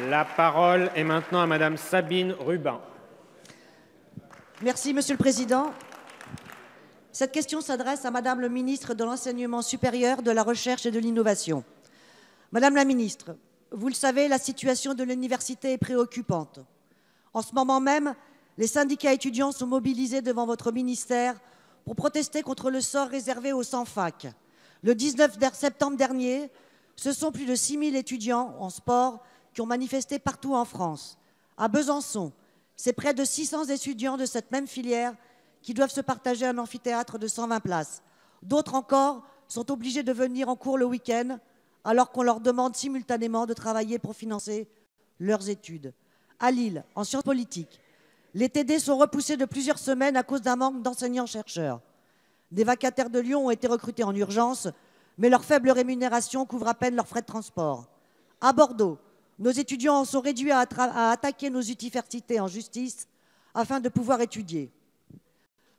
La parole est maintenant à Madame Sabine Rubin. Merci, Monsieur le Président. Cette question s'adresse à Madame le ministre de l'Enseignement supérieur, de la Recherche et de l'Innovation. Madame la ministre, vous le savez, la situation de l'université est préoccupante. En ce moment même, les syndicats étudiants sont mobilisés devant votre ministère pour protester contre le sort réservé aux sans-fac. Le 19 septembre dernier, ce sont plus de 6 000 étudiants en sport qui ont manifesté partout en France. À Besançon, c'est près de 600 étudiants de cette même filière qui doivent se partager un amphithéâtre de 120 places. D'autres encore sont obligés de venir en cours le week-end alors qu'on leur demande simultanément de travailler pour financer leurs études. À Lille, en sciences politiques, les TD sont repoussés de plusieurs semaines à cause d'un manque d'enseignants-chercheurs. Des vacataires de Lyon ont été recrutés en urgence, mais leur faible rémunération couvre à peine leurs frais de transport. À Bordeaux, nos étudiants en sont réduits à attaquer nos universités en justice afin de pouvoir étudier.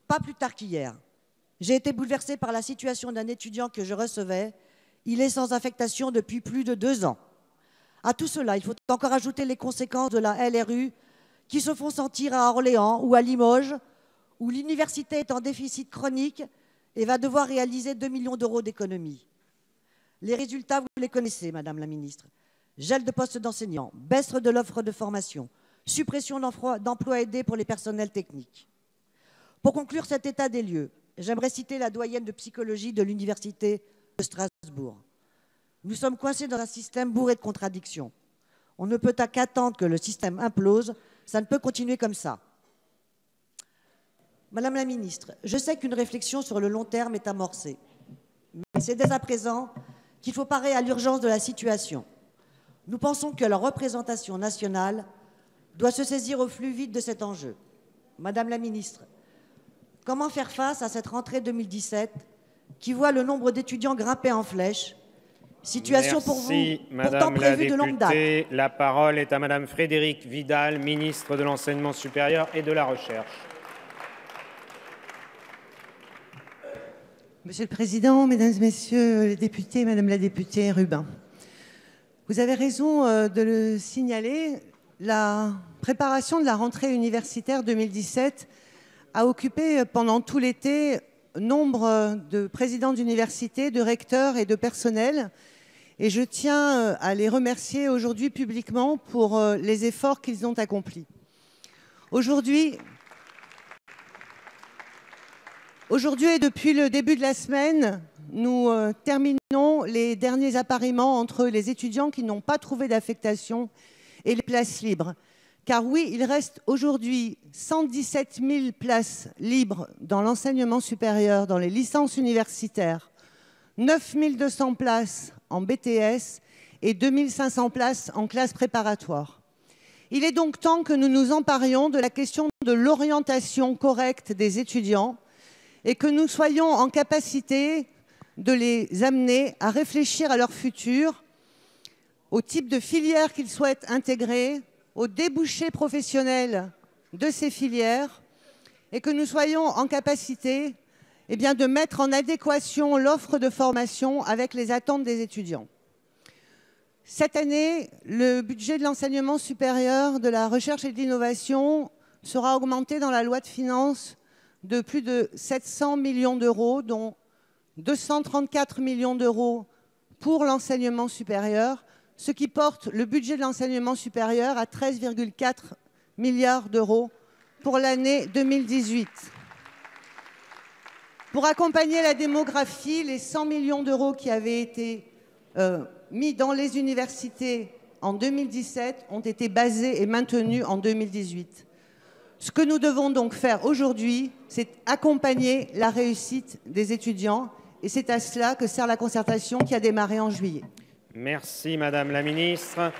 Pas plus tard qu'hier, j'ai été bouleversée par la situation d'un étudiant que je recevais. Il est sans affectation depuis plus de 2 ans. À tout cela, il faut encore ajouter les conséquences de la LRU qui se font sentir à Orléans ou à Limoges, où l'université est en déficit chronique et va devoir réaliser 2 millions d'euros d'économies. Les résultats, vous les connaissez, Madame la ministre. Gel de postes d'enseignants, baisse de l'offre de formation, suppression d'emplois aidés pour les personnels techniques. Pour conclure cet état des lieux, j'aimerais citer la doyenne de psychologie de l'université de Strasbourg. Nous sommes coincés dans un système bourré de contradictions. On ne peut qu'attendre que le système implose. Ça ne peut continuer comme ça. Madame la ministre, je sais qu'une réflexion sur le long terme est amorcée. Mais c'est dès à présent qu'il faut parer à l'urgence de la situation. Nous pensons que la représentation nationale doit se saisir au plus vite de cet enjeu. Madame la ministre, comment faire face à cette rentrée 2017 qui voit le nombre d'étudiants grimper en flèche? Situation pour vous, pourtant prévue de longue date. La parole est à Madame Frédérique Vidal, ministre de l'Enseignement supérieur et de la Recherche. Monsieur le Président, Mesdames et Messieurs les députés, Madame la députée Rubin, vous avez raison de le signaler, la préparation de la rentrée universitaire 2017 a occupé pendant tout l'été nombre de présidents d'universités, de recteurs et de personnels. Et je tiens à les remercier aujourd'hui publiquement pour les efforts qu'ils ont accomplis. Aujourd'hui et depuis le début de la semaine, nous terminons les derniers appariements entre les étudiants qui n'ont pas trouvé d'affectation et les places libres. Car oui, il reste aujourd'hui 117 000 places libres dans l'enseignement supérieur, dans les licences universitaires, 9 200 places en BTS et 2 500 places en classe préparatoire. Il est donc temps que nous nous emparions de la question de l'orientation correcte des étudiants et que nous soyons en capacité de les amener à réfléchir à leur futur, au type de filière qu'ils souhaitent intégrer, aux débouchés professionnels de ces filières, et que nous soyons en capacité de mettre en adéquation l'offre de formation avec les attentes des étudiants. Cette année, le budget de l'enseignement supérieur, de la recherche et de l'innovation sera augmenté dans la loi de finances de plus de 700 millions d'euros, dont 234 millions d'euros pour l'enseignement supérieur, ce qui porte le budget de l'enseignement supérieur à 13,4 milliards d'euros pour l'année 2018. Pour accompagner la démographie, les 100 millions d'euros qui avaient été mis dans les universités en 2017 ont été basés et maintenus en 2018. Ce que nous devons donc faire aujourd'hui, c'est accompagner la réussite des étudiants, et c'est à cela que sert la concertation qui a démarré en juillet. Merci Madame la ministre.